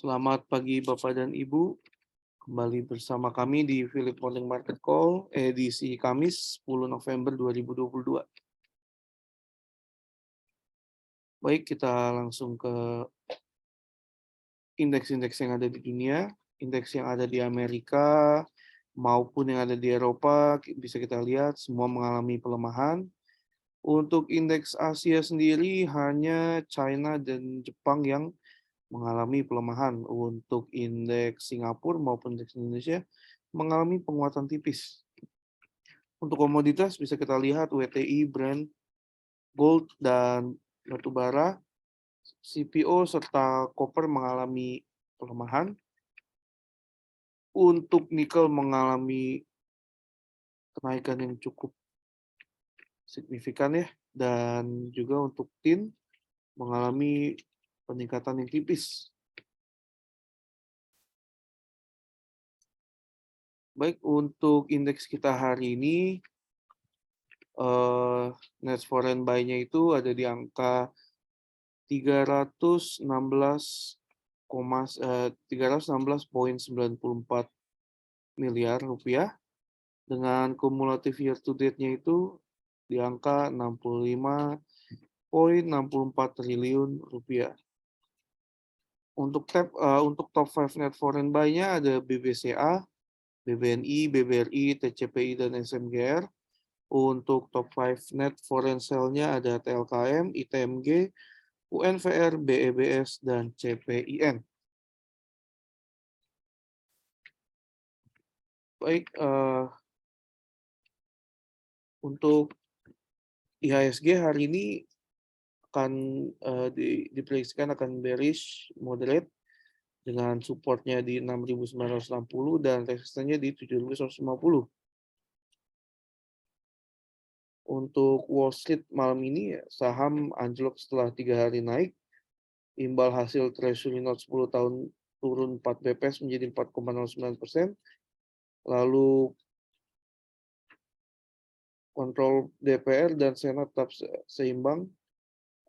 Selamat pagi Bapak dan Ibu, kembali bersama kami di Philip Morning Market Call edisi Kamis 10 November 2022. Baik, kita langsung ke indeks-indeks yang ada di dunia, indeks yang ada di Amerika maupun yang ada di Eropa, bisa kita lihat semua mengalami pelemahan. Untuk indeks Asia sendiri hanya China dan Jepang yang mengalami pelemahan. Untuk indeks Singapura maupun indeks Indonesia mengalami penguatan tipis. Untuk komoditas bisa kita lihat WTI, Brent, gold, dan batu bara, CPO serta koper mengalami pelemahan. Untuk nikel mengalami kenaikan yang cukup signifikan ya, dan juga untuk tin mengalami peningkatan yang tipis. Baik, untuk indeks kita hari ini net foreign buy-nya itu ada di angka 316,94 miliar rupiah dengan kumulatif year to date-nya itu di angka 65,64 triliun rupiah. Untuk top 5 net foreign buy-nya ada BBCA, BBNI, BBRI, TCPI, dan SMGR. Untuk top 5 net foreign sell-nya ada TLKM, ITMG, UNVR, BEBS, dan CPIN. Baik, untuk IHSG hari ini akan diprediksikan akan bearish moderate dengan supportnya di 6.960 dan resistennya di 7.150. Untuk Wall Street malam ini saham anjlok setelah 3 hari naik, imbal hasil Treasury Note 10 tahun turun 4 bps menjadi 4,09%, lalu kontrol DPR dan Senat tetap seimbang.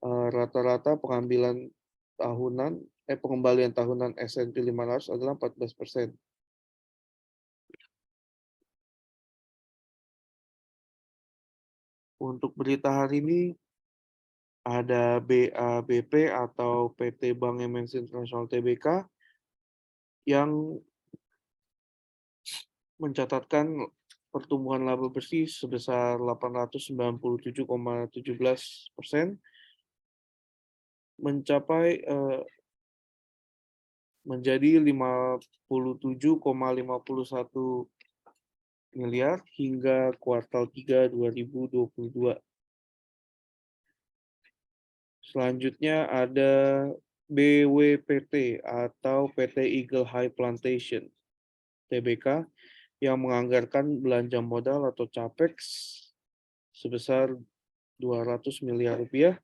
Rata-rata pengembalian tahunan S&P 500 adalah 14%. Untuk berita hari ini ada BABP atau PT Bank MNC Internasional Tbk yang mencatatkan pertumbuhan laba bersih sebesar 897,17%, menjadi 57,51 miliar hingga kuartal 3 2022. Selanjutnya ada BWPT atau PT Eagle High Plantation Tbk yang menganggarkan belanja modal atau CAPEX sebesar 200 miliar rupiah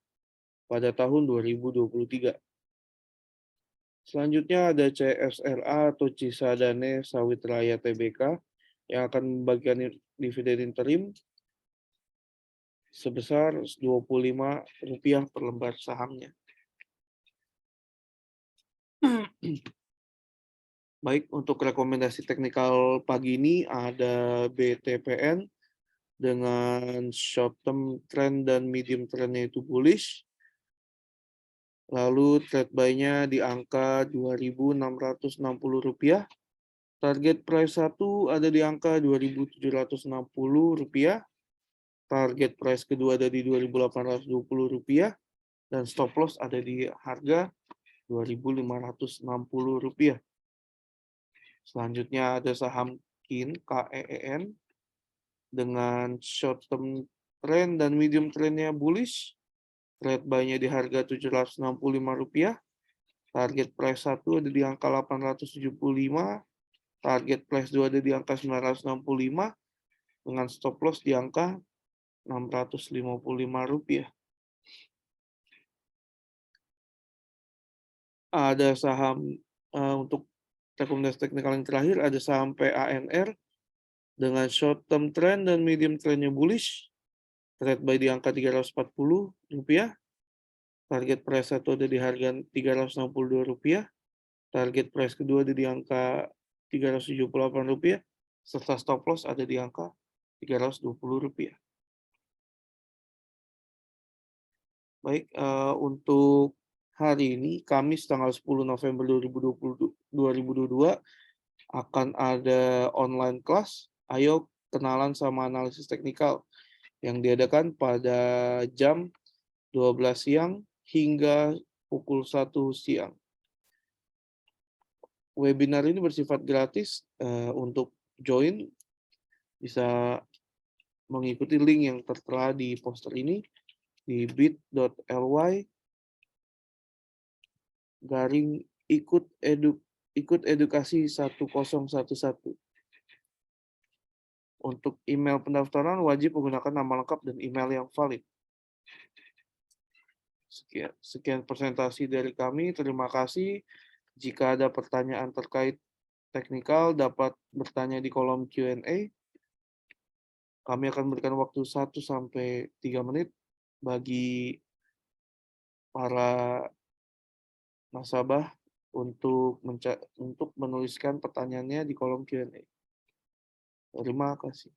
pada tahun 2023. Selanjutnya ada CSRA atau Cisadane Sawit Raya Tbk yang akan membagikan dividen interim sebesar Rp25 per lembar sahamnya. Baik, untuk rekomendasi teknikal pagi ini ada BTPN dengan short term trend dan medium trendnya itu bullish. Lalu trade buy-nya di angka Rp2.660. Target price 1 ada di angka Rp2.760. Target price kedua ada di Rp2.820 dan stop loss ada di harga Rp2.560. Selanjutnya ada saham KEEN dengan short term trend dan medium trendnya bullish. Trade buy-nya di harga Rp765. Target price 1 ada di angka 875. Target price 2 ada di angka 965 dengan stop loss di angka Rp655. Ada saham untuk rekomendasi teknikal yang terakhir ada saham PANR dengan short term trend dan medium trendnya bullish. Trade buy di angka Rp340. Target price 1 ada di harga Rp362. Target price kedua ada di angka Rp378, serta stop loss ada di angka Rp320. Baik, untuk hari ini, Kamis tanggal 10 November 2022 akan ada online kelas, "Ayo kenalan sama analisis teknikal," yang diadakan pada jam 12 siang hingga pukul 1 siang. Webinar ini bersifat gratis, untuk join bisa mengikuti link yang tertera di poster ini di bit.ly garing ikut edukasi 1011. Untuk email pendaftaran wajib menggunakan nama lengkap dan email yang valid. Sekian presentasi dari kami. Terima kasih. Jika ada pertanyaan terkait teknikal, dapat bertanya di kolom Q&A. Kami akan memberikan waktu 1 sampai 3 menit bagi para nasabah untuk menuliskan pertanyaannya di kolom Q&A. Terima kasih.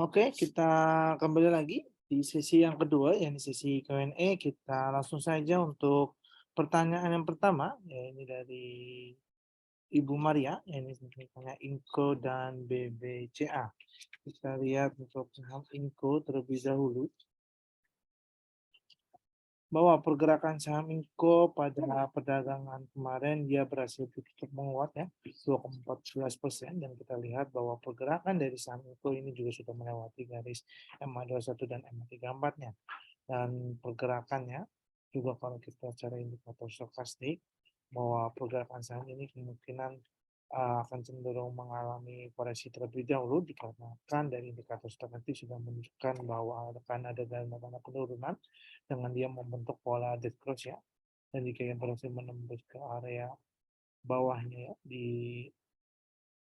Oke, kita kembali lagi di sesi yang kedua, yang di sesi Q&A. Kita langsung saja untuk pertanyaan yang pertama, ya ini dari Ibu Maria, ya ini tentang Inco dan BBCA. Kita lihat untuk saham Inco terlebih dahulu, bahwa pergerakan saham Inco pada perdagangan kemarin dia berhasil tutup menguat ya 2,14%, dan kita lihat bahwa pergerakan dari saham Inco ini juga sudah melewati garis MA21 dan MA34-nya, dan pergerakannya juga kalau kita cari indikator stokastik bahwa pergerakan saham ini kemungkinan akan cenderung mengalami koreksi terlebih dahulu dikarenakan dari indikator stokastik sudah menunjukkan bahwa akan ada dana penurunan dengan dia membentuk pola dead cross ya, dan jika yang berhasil menembus ke area bawahnya ya di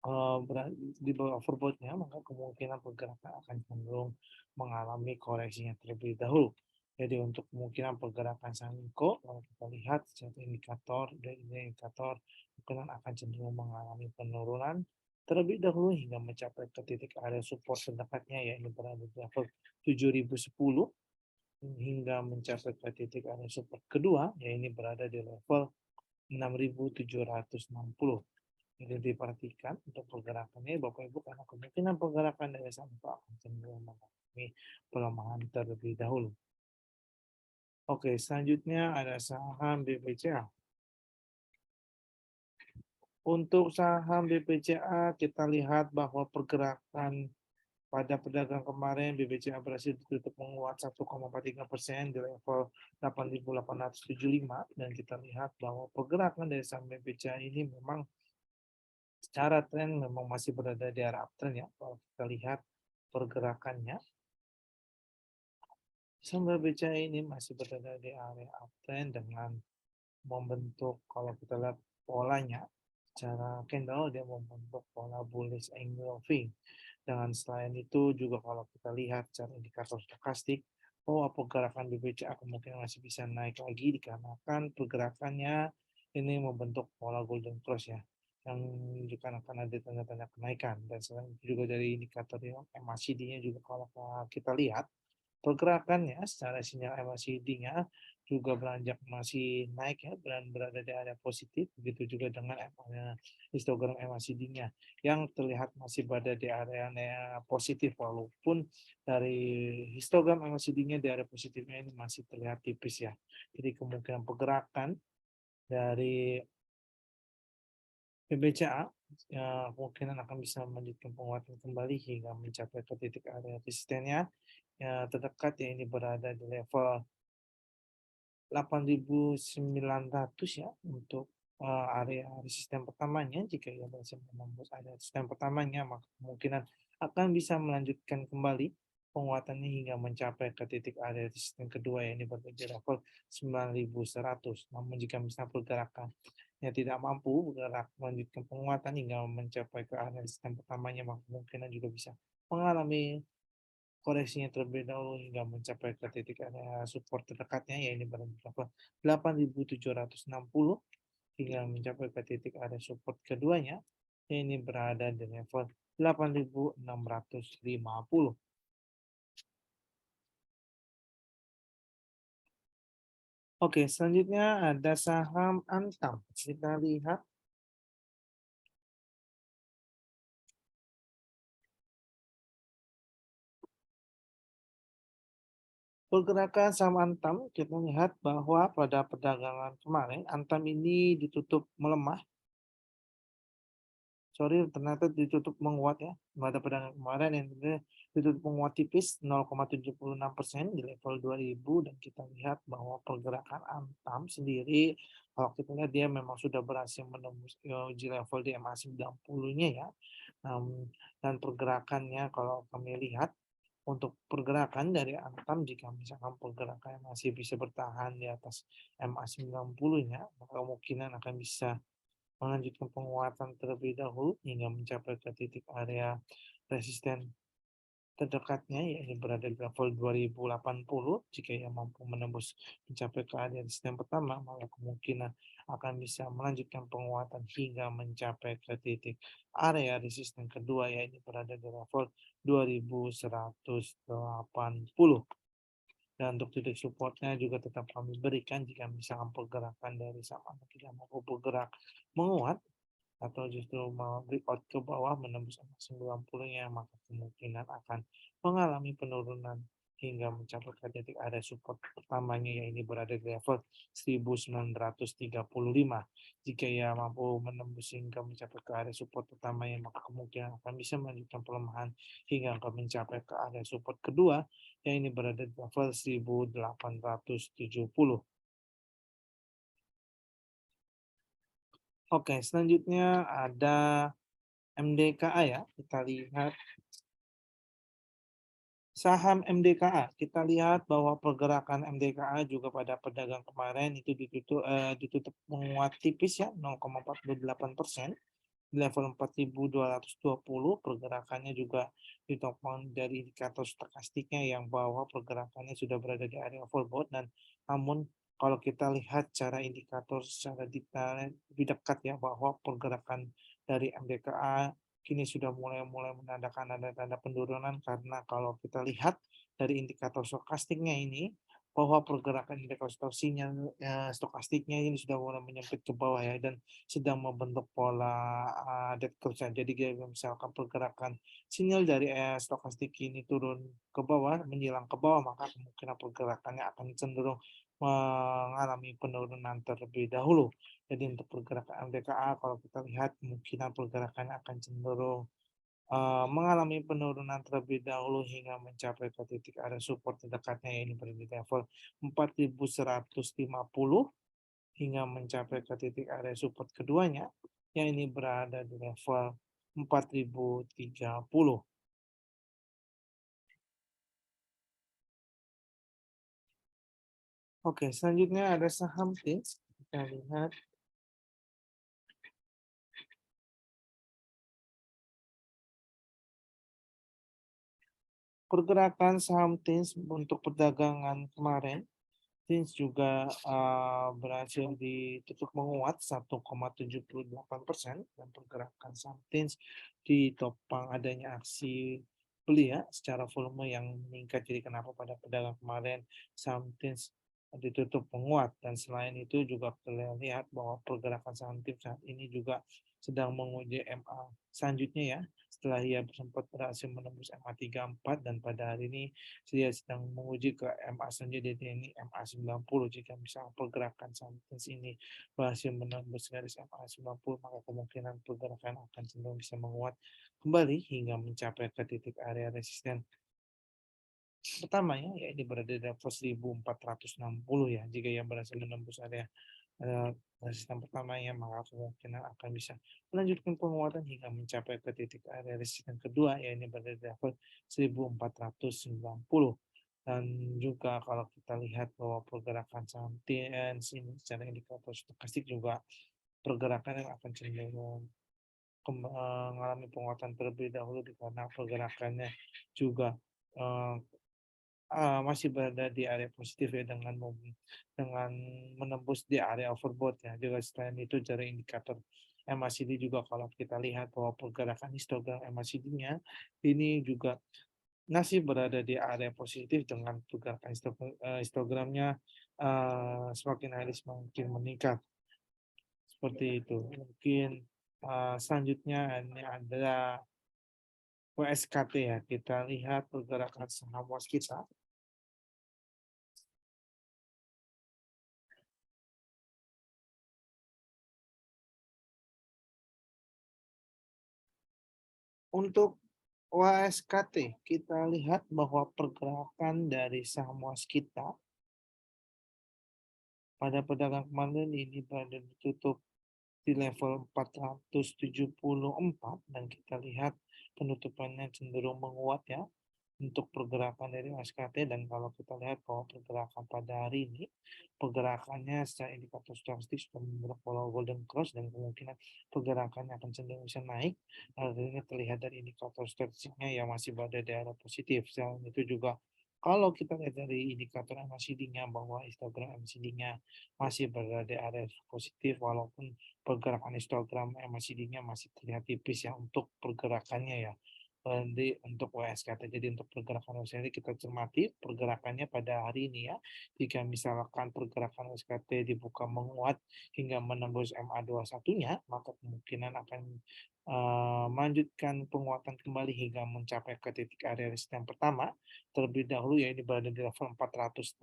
bawah overbought-nya, maka kemungkinan pergerakan akan cenderung mengalami koreksinya terlebih dahulu. Jadi untuk kemungkinan pergerakan saham Niko, kalau kita lihat secara indikator dari indikator kemungkinan akan cenderung mengalami penurunan terlebih dahulu hingga mencapai ke titik area support terdekatnya, yaitu berada di level 7010, hingga mencapai ke titik area support kedua, yaitu berada di level 6760. Jadi diperhatikan untuk pergerakannya Bapak Ibu, karena kemungkinan pergerakan dari saham akan cenderung mengalami pelemahan terlebih dahulu. Oke, selanjutnya ada saham BBCA. Untuk saham BBCA kita lihat bahwa pergerakan pada pedagang kemarin BBCA berhasil ditutup menguat 1,43% di level 8.875, dan kita lihat bahwa pergerakan dari saham BBCA ini memang secara tren memang masih berada di arah uptrend ya. Kalau kita lihat pergerakannya, saham BCA ini masih berada di area uptrend dengan membentuk, kalau kita lihat polanya secara candle, dia membentuk pola bullish engulfing. Dengan selain itu juga kalau kita lihat secara indikator stokastik, bahwa pergerakan BBCA kemungkinan masih bisa naik lagi dikarenakan pergerakannya ini membentuk pola golden cross ya, yang menunjukkan akan ada tanda-tanda kenaikan. Dan selain itu juga dari indikator MACD-nya juga kalau kita lihat pergerakannya secara sinyal MACD-nya juga beranjak masih naik ya, dan berada di area positif. Begitu juga dengan histogram MACD-nya yang terlihat masih berada di area positif, walaupun dari histogram MACD-nya di area positifnya ini masih terlihat tipis ya. Jadi kemungkinan pergerakan dari PBCA ya, kemungkinan akan bisa melanjutkan penguatan kembali hingga mencapai ke titik area resistennya ya, terdekat ya, ini berada di level 8.900 ya untuk area resisten pertamanya. Jika ia berhasil menembus area resisten pertamanya, maka kemungkinan akan bisa melanjutkan kembali penguatannya hingga mencapai ke titik area resisten kedua, ya, ini berada di level 9.100. Namun jika misalnya pergerakan yang tidak mampu bergerak melanjutkan penguatan hingga mencapai ke area resisten pertamanya, maka kemungkinan juga bisa mengalami koreksinya terlebih dahulu hingga mencapai ke titik area support terdekatnya, yaitu berada di level 8.760, hingga mencapai ke titik area support keduanya, ini berada di level 8.650. Oke, selanjutnya ada saham Antam. Kita lihat pergerakan saham Antam. Kita lihat bahwa pada perdagangan kemarin Antam ini ditutup melemah, ternyata ditutup menguat ya pada perdagangan kemarin, yang ditutup menguat tipis 0,76% di level 2000, dan kita lihat bahwa pergerakan Antam sendiri kalau kita lihat dia memang sudah berhasil menembus uji level di MA 90-nya ya. Dan pergerakannya kalau kami lihat untuk pergerakan dari Antam, jika misalkan pergerakan masih bisa bertahan di atas MA 90-nya, maka kemungkinan akan bisa melanjutkan penguatan terlebih dahulu hingga mencapai ke titik area resisten terdekatnya yaitu berada di level 2080. Jika ia mampu menembus mencapai ke area resisten pertama, maka kemungkinan akan bisa melanjutkan penguatan hingga mencapai ke titik area resisten kedua yaitu berada di level 2180. Dan untuk titik supportnya juga tetap kami berikan jika misalkan pergerakan dari sama tidak mampu bergerak menguat atau justru mau breakout ke bawah menembus 90-nya, maka kemungkinan akan mengalami penurunan hingga mencapai ke titik area support pertamanya yaitu berada di level 1935. Jika ia mampu menembus hingga mencapai ke area support pertamanya, maka kemungkinan akan bisa melanjutkan pelemahan hingga akan mencapai ke area support kedua yaitu berada di level 1870. Oke, selanjutnya ada MDKA ya. Kita lihat saham MDKA. Kita lihat bahwa pergerakan MDKA juga pada pedagang kemarin itu ditutup menguat tipis ya 0,48% di level 4.220. Pergerakannya juga ditopang dari indikator stokastiknya yang bahwa pergerakannya sudah berada di area overbought dan namun kalau kita lihat cara indikator secara detail lebih dekat ya bahwa pergerakan dari MDKA kini sudah mulai menandakan ada tanda penurunan karena kalau kita lihat dari indikator stokastiknya ini bahwa pergerakan indikator stokastiknya ini sudah mulai menyempit ke bawah ya dan sedang membentuk pola dead curve. Jadi misalkan pergerakan sinyal dari stokastik ini turun ke bawah, menyilang ke bawah, maka kemungkinan pergerakannya akan cenderung mengalami penurunan terlebih dahulu. Jadi untuk pergerakan MDKA kalau kita lihat kemungkinan pergerakannya akan cenderung mengalami penurunan terlebih dahulu hingga mencapai ke titik area support terdekatnya yaitu berada di level 4150 hingga mencapai ke titik area support keduanya yang ini berada di level 4030. Oke, selanjutnya ada saham TINS. Kita lihat pergerakan saham TINS untuk perdagangan kemarin. TINS juga berhasil ditutup menguat 1,78% dan pergerakan saham TINS ditopang adanya aksi beli ya secara volume yang meningkat. Jadi kenapa pada pedagang kemarin saham TINS ditutup menguat dan selain itu juga terlihat bahwa pergerakan saham TINS saat ini juga sedang menguji MA selanjutnya ya setelah ia sempat berhasil menembus MA 34 dan pada hari ini dia sedang menguji ke MA selanjutnya ini MA 90. Jika misalnya pergerakan saham TINS ini berhasil menembus garis MA 90 maka kemungkinan pergerakan akan cenderung bisa menguat kembali hingga mencapai ke titik area resisten pertamanya yaitu berada di level 1460 ya. Jika yang berhasil menembus area resisten pertamanya maka kemungkinan akan bisa melanjutkan penguatan hingga mencapai ke titik area resisten kedua yaitu berada di level 1490. Dan juga kalau kita lihat bahwa pergerakan saham TNS ini secara indikator stokastik juga pergerakan yang akan cenderung mengalami penguatan terlebih dahulu karena pergerakannya juga eh, masih berada di area positif ya dengan menembus di area overbought ya. Juga selain itu dari indikator MACD juga kalau kita lihat bahwa pergerakan histogram MACD-nya ini juga masih berada di area positif dengan pergerakan histogramnya semakin hari semakin meningkat. Seperti itu. Mungkin selanjutnya ini ada WSKT ya. Kita lihat pergerakan saham waskita. Untuk WSKT, kita lihat bahwa pergerakan dari saham waskita pada pedagang kemarin ini berada ditutup di level 474 dan kita lihat penutupannya cenderung menguat ya untuk pergerakan dari SKT, dan kalau kita lihat bahwa pergerakan pada hari ini pergerakannya secara indikator stokastik sudah membentuk pola golden cross dan kemungkinan pergerakannya akan cenderung bisa naik. Hal ini terlihat dari indikator stokastiknya yang masih berada di area positif. Selain itu juga kalau kita lihat dari indikator MACD-nya bahwa histogram MACD-nya masih berada di area positif, walaupun pergerakan histogram MACD-nya masih terlihat tipis ya untuk pergerakannya ya. Jadi untuk USKT, jadi untuk pergerakan USKT kita cermati pergerakannya pada hari ini ya. Jika misalkan pergerakan USKT dibuka menguat hingga menembus MA21-nya, maka kemungkinan akan melanjutkan penguatan kembali hingga mencapai ke titik area resisten pertama. Terlebih dahulu ya ini berada di level 485.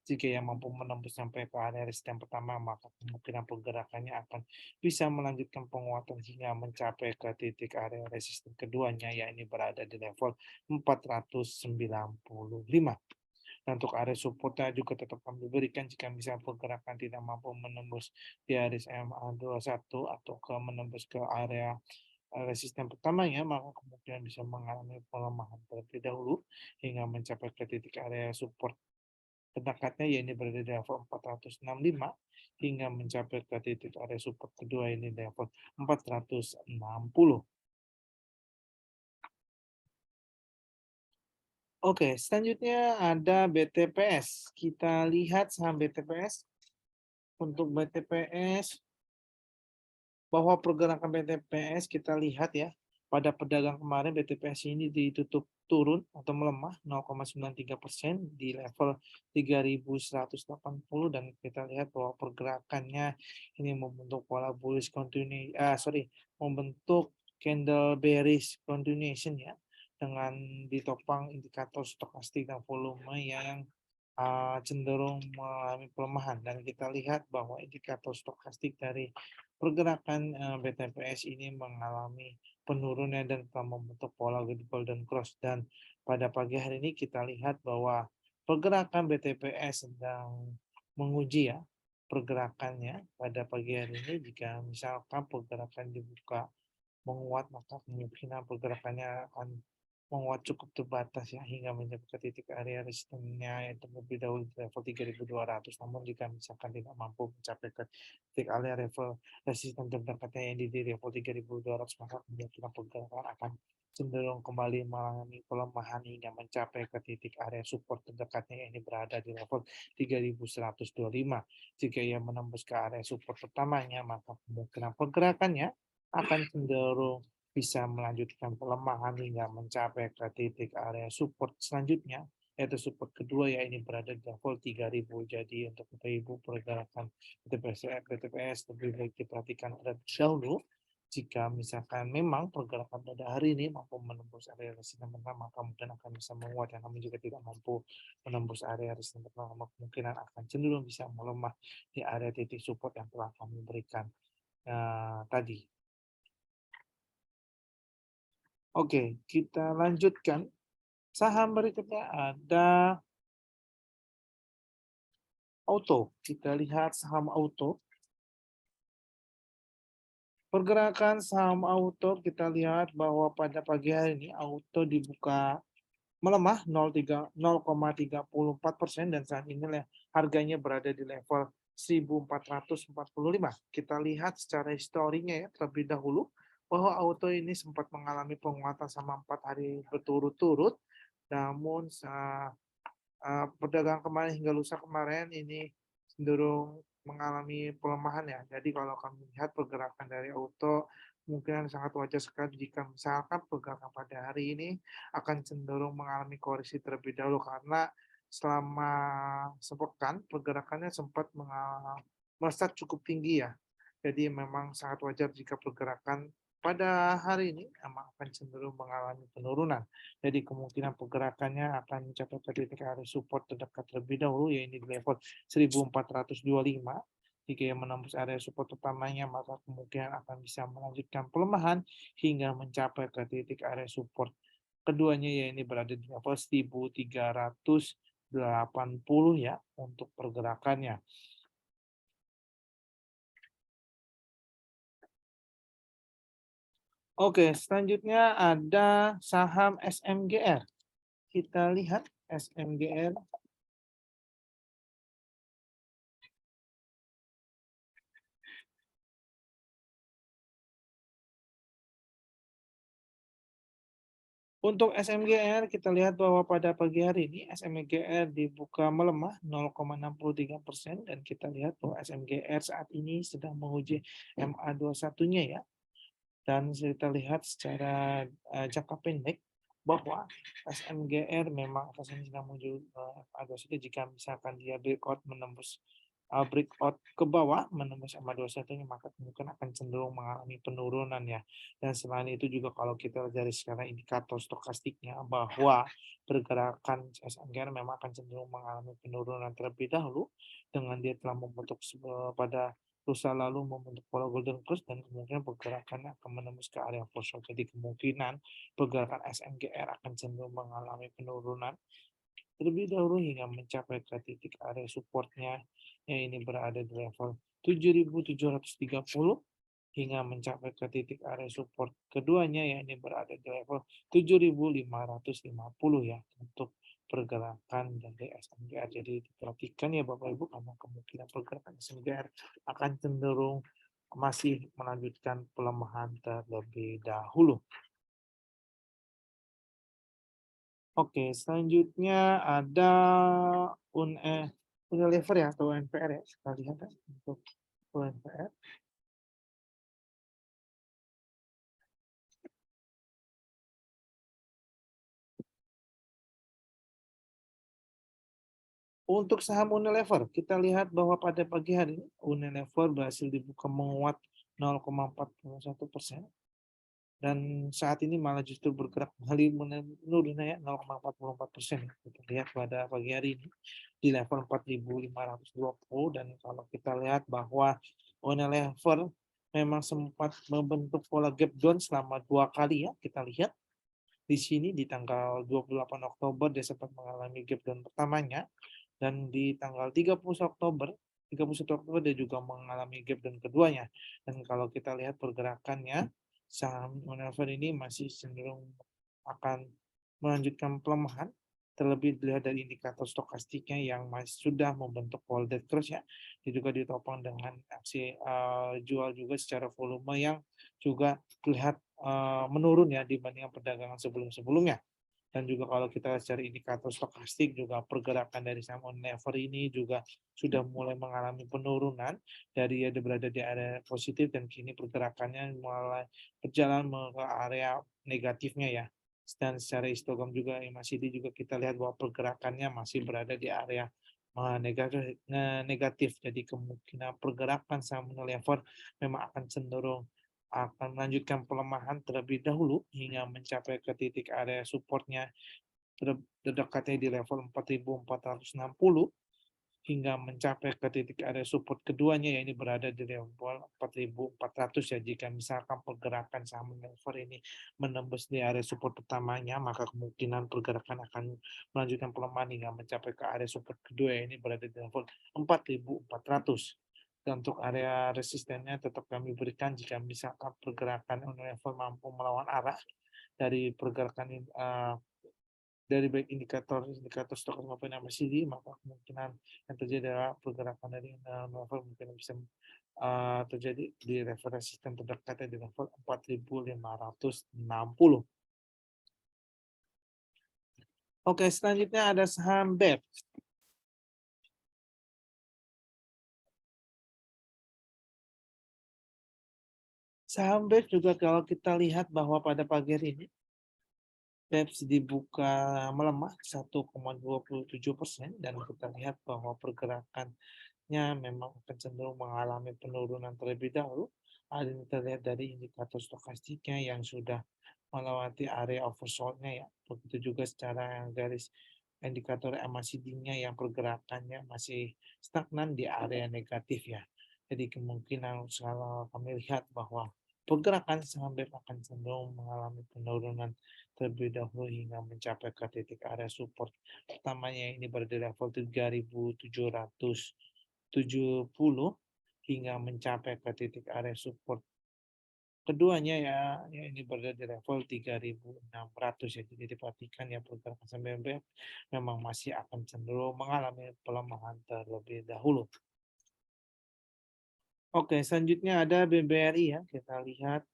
Jika yang mampu menembus sampai ke area resisten pertama, maka kemungkinan pergerakannya akan bisa melanjutkan penguatan hingga mencapai ke titik area resisten keduanya, yakni berada di level 495. Dan untuk area supportnya juga tetap kami berikan jika misalnya pergerakan tidak mampu menembus di area MA21 atau menembus ke area resisten pertamanya, maka kemungkinan bisa mengalami pelemahan terlebih dahulu hingga mencapai ke titik area support terdekatnya, yaitu berada di level 465 hingga mencapai ke titik area support kedua ini di level 460. Oke, selanjutnya ada BTPS. Kita lihat saham BTPS. Untuk BTPS, bahwa pergerakan BTPS kita lihat ya, pada perdagangan kemarin BTPS ini ditutup turun atau melemah 0,93% di level 3.180, dan kita lihat bahwa pergerakannya ini membentuk pola bullish membentuk candle bearish continuation ya, dengan ditopang indikator stokastik dan volume yang cenderung mengalami pelemahan, dan kita lihat bahwa indikator stokastik dari pergerakan BTPS ini mengalami penurunan dan telah membentuk pola golden cross, dan pada pagi hari ini kita lihat bahwa pergerakan BTPS sedang menguji ya pergerakannya pada pagi hari ini. Jika misalkan pergerakan dibuka menguat, maka kemungkinan pergerakannya akan menguat cukup terbatas ya hingga mencapai ke titik area resistennya yang terlebih dahulu di level 3.200. Namun jika misalkan tidak mampu mencapai ke titik area level resisten terdekatnya yang di level 3.200, maka kemungkinan pergerakan akan cenderung kembali mengalami pelemahan hingga mencapai ke titik area support terdekatnya yang ini berada di level 3.125. Jika ia menembus ke area support pertamanya, maka kemungkinan pergerakannya akan cenderung bisa melanjutkan pelemahan hingga mencapai ke titik area support selanjutnya, yaitu support kedua ya ini berada di level 3.000. Jadi untuk Ibu pergerakan BTPS lebih baik diperhatikan terlebih dahulu. Jika misalkan memang pergerakan pada hari ini mampu menembus area resisten pertama, maka mungkin akan bisa menguat. Namun jika tidak mampu menembus area resisten pertama, kemungkinan akan cenderung bisa melemah di area titik support yang telah kami berikan tadi. Oke, kita lanjutkan. Saham berikutnya ada Auto. Kita lihat saham Auto. Pergerakan saham Auto kita lihat bahwa pada pagi hari ini Auto dibuka melemah 0,34%, dan saat ini harganya berada di level 1.445. Kita lihat secara historinya ya terlebih dahulu bahwa Auto ini sempat mengalami penguatan selama 4 hari berturut-turut. Namun perdagangan kemarin hingga lusa kemarin ini cenderung mengalami pelemahan ya. Jadi kalau kami lihat pergerakan dari Auto mungkin sangat wajar sekali jika misalkan pergerakan pada hari ini akan cenderung mengalami koreksi terlebih dahulu, karena selama sepekan pergerakannya sempat melesat cukup tinggi ya. Jadi memang sangat wajar jika pergerakan pada hari ini akan cenderung mengalami penurunan. Jadi kemungkinan pergerakannya akan mencapai ke titik area support terdekat terlebih dahulu, yaitu di level 1.425. Jika yang menembus area support utamanya, maka kemungkinan akan bisa melanjutkan pelemahan hingga mencapai ke titik area support keduanya, yaitu berada di level 1.380 ya untuk pergerakannya. Oke, selanjutnya ada saham SMGR. Kita lihat SMGR. Untuk SMGR kita lihat bahwa pada pagi hari ini SMGR dibuka melemah 0,63% dan kita lihat bahwa SMGR saat ini sedang menguji MA21-nya ya. Dan kita lihat secara jangka pendek bahwa SMGR memang akan sedang menuju MA21 jika misalkan dia breakout menembus breakout ke bawah menembus MA21 maka kemungkinan akan cenderung mengalami penurunan ya. Dan selain itu juga kalau kita dari secara indikator stokastiknya bahwa pergerakan SMGR memang akan cenderung mengalami penurunan terlebih dahulu dengan dia telah membentuk pada lusa lalu membentuk pola golden cross dan kemungkinan pergerakannya akan menembus ke area oversold. Jadi kemungkinan pergerakan SMGR akan cenderung mengalami penurunan terlebih dahulu hingga mencapai ke titik area supportnya yang ini berada di level 7.730 hingga mencapai ke titik area support keduanya yang ini berada di level 7.550 ya untuk pergerakan dari SMGR. Jadi diperhatikan ya Bapak Ibu karena kemungkinan pergerakan SMGR akan cenderung masih melanjutkan pelemahan terlebih dahulu. Oke, selanjutnya ada Unilever ya atau UNPR ya. Kita lihat ya untuk UNPR. Untuk saham Unilever, kita lihat bahwa pada pagi hari ini Unilever berhasil dibuka menguat 0,41% dan saat ini malah justru bergerak kembali menurun ya 0,44%. Kita lihat pada pagi hari ini di level 4.520 dan kalau kita lihat bahwa Unilever memang sempat membentuk pola gap down selama 2 kali ya. Kita lihat di sini di tanggal 28 Oktober dia sempat mengalami gap down pertamanya dan di tanggal 31 Oktober dia juga mengalami gap down keduanya. Dan kalau kita lihat pergerakannya, saham Unilever ini masih cenderung akan melanjutkan pelemahan, terlebih dilihat dari indikator stokastiknya yang masih sudah membentuk folded cross ya. Dia juga ditopang dengan aksi jual juga secara volume yang juga terlihat menurun ya dibandingkan perdagangan sebelum-sebelumnya. Dan juga kalau kita cari indikator stokastik juga pergerakan dari saham Unilever ini juga sudah mulai mengalami penurunan dari ada berada di area positif dan kini pergerakannya mulai berjalan ke area negatifnya ya. Dan secara histogram juga MACD juga kita lihat bahwa pergerakannya masih berada di area negatif. Jadi kemungkinan pergerakan saham Unilever memang akan cenderung akan melanjutkan pelemahan terlebih dahulu hingga mencapai ke titik area supportnya terdekatnya di level 4.460 hingga mencapai ke titik area support keduanya yang ini berada di level 4.400 ya. Jika misalkan pergerakan saham Unilever ini menembus di area support pertamanya maka kemungkinan pergerakan akan melanjutkan pelemahan hingga mencapai ke area support kedua yang ini berada di level 4.400. Dan untuk area resistennya tetap kami berikan jika misalkan pergerakan Unilever mampu melawan arah dari pergerakan dari baik indikator stok maupun MACD maka kemungkinan yang terjadi adalah pergerakan dari Unilever mungkin bisa terjadi di level resisten terdekatnya di level 4.560. Oke, selanjutnya ada saham BEP. Saham BEP juga kalau kita lihat bahwa pada pagi hari ini BEPS dibuka melemah 1,27% dan kita lihat bahwa pergerakannya memang akan cenderung mengalami penurunan terlebih dahulu. Hal ini terlihat dari indikator stokastiknya yang sudah melewati area oversold-nya ya. Begitu juga secara garis indikator MACD-nya yang pergerakannya masih stagnan di area negatif ya. Jadi kemungkinan kalau kami lihat bahwa pergerakan saham BEP akan cenderung mengalami penurunan terlebih dahulu hingga mencapai ke titik area support pertamanya ini berada di level 3.770 hingga mencapai ke titik area support Keduanya ya ini berada di level 3.600 ya. Jadi diperhatikan ya pergerakan saham BBM memang masih akan cenderung mengalami pelemahan terlebih dahulu. Oke, selanjutnya ada BBRI ya. Kita lihat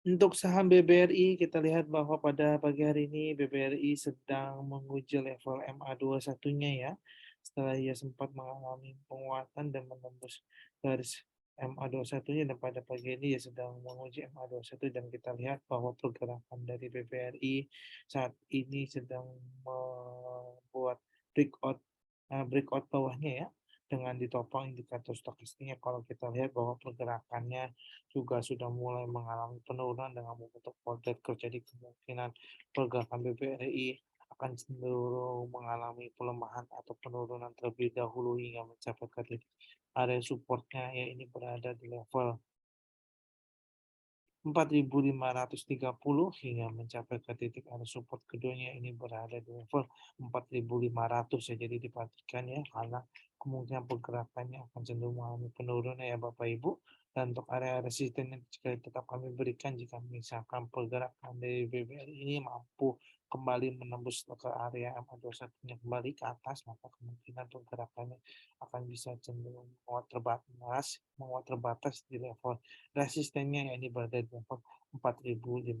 untuk saham BBRI, kita lihat bahwa pada pagi hari ini BBRI sedang menguji level MA21-nya ya. Setelah ia sempat mengalami penguatan dan menembus garis MA21-nya dan pada pagi ini ia sedang menguji MA21 dan kita lihat bahwa pergerakan dari BBRI saat ini sedang membuat breakout bawahnya ya dengan ditopang indikator stokastiknya. Kalau kita lihat bahwa pergerakannya juga sudah mulai mengalami penurunan dengan membentuk potret kerja, jadi kemungkinan pergerakan BBRI akan cenderung mengalami pelemahan atau penurunan terlebih dahulu hingga mencapai ke titik area supportnya ya ini berada di level 4.530 hingga mencapai ke titik area support keduanya ini berada di level 4.500 ya. Jadi diperhatikan ya karena kemungkinan pergerakannya akan cenderung mengalami penurunan ya Bapak Ibu. Dan untuk area resisten yang tetap kami berikan jika misalkan pergerakan dari BBRI ini mampu kembali menembus ke area MA21-nya kembali ke atas, maka kemungkinan pergerakannya akan bisa cenderung menguat terbatas di level resistennya ya ini berada di level 4.590.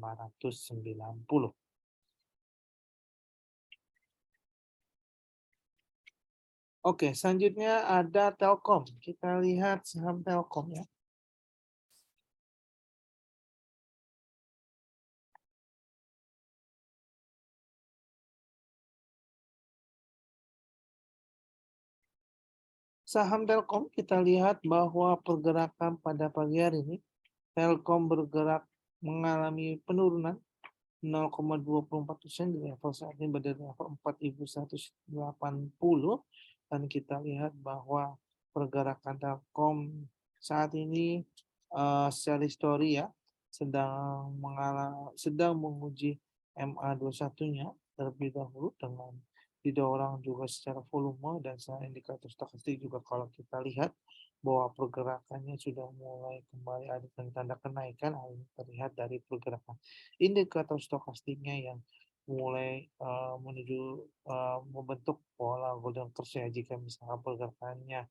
Oke, selanjutnya ada Telkom. Kita lihat saham Telkom ya. Saham Telkom kita lihat bahwa pergerakan pada pagi hari ini Telkom bergerak mengalami penurunan 0,24% di level saat ini berada di level 4.180 dan kita lihat bahwa pergerakan Telkom saat ini secara histori ya sedang menguji MA21-nya terlebih dahulu dengan didorong juga secara volume dan secara indikator stokastik juga kalau kita lihat bahwa pergerakannya sudah mulai kembali ada tanda kenaikan hal ini terlihat dari pergerakan indikator stokastiknya yang mulai menuju membentuk pola golden cross ya jika misalnya pergerakannya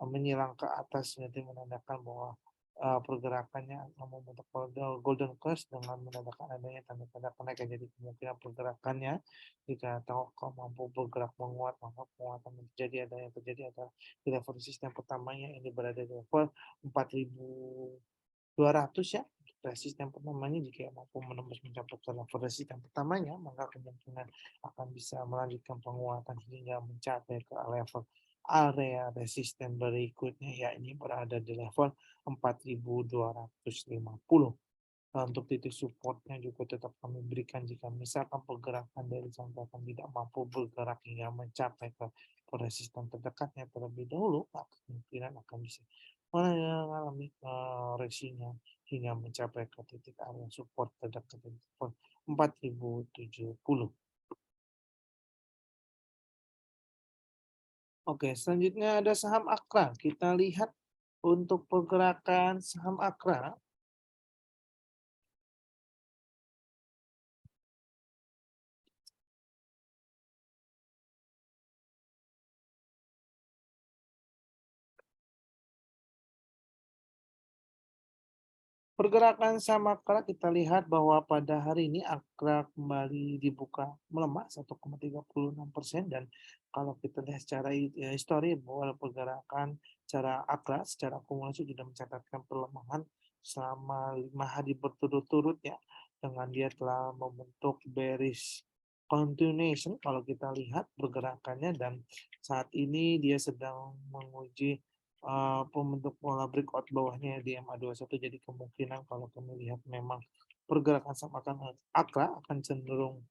menyilang ke atas nanti menandakan bahwa pergerakannya akan membentuk golden cross dengan menandakan adanya tanda-tanda kenaikan jadi kemungkinan pergerakannya jika Telkom mampu bergerak menguat maka penguatan terjadi ada yang terjadi adalah di level resisten pertamanya ini berada di level 4.200 ya resisten pertamanya jika mampu menembus mencapai ke level resisten pertamanya maka kemungkinan akan bisa melanjutkan penguatan hingga mencapai ke level area resisten berikutnya yakni berada di level 4.250. Nah, untuk titik supportnya juga tetap kami berikan jika misalkan pergerakan dari saham tidak mampu bergerak hingga mencapai ke resisten terdekatnya terlebih dahulu, maka kemungkinan akan bisa mengalami koreksinya hingga mencapai ke titik area support terdekat di level 4.070. Oke, selanjutnya ada saham Akra. Kita lihat untuk pergerakan saham Akra. Pergerakan saham Akra kita lihat bahwa pada hari ini Akra kembali dibuka melemah 1,36% dan kalau kita lihat secara histori bahwa pergerakan secara Akra secara akumulasi sudah mencatatkan pelemahan selama 5 hari berturut-turut ya dengan dia telah membentuk bearish continuation kalau kita lihat pergerakannya dan saat ini dia sedang menguji pembentuk pola breakout bawahnya di MA21 jadi kemungkinan kalau kami lihat memang pergerakan saham akan Akra akan cenderung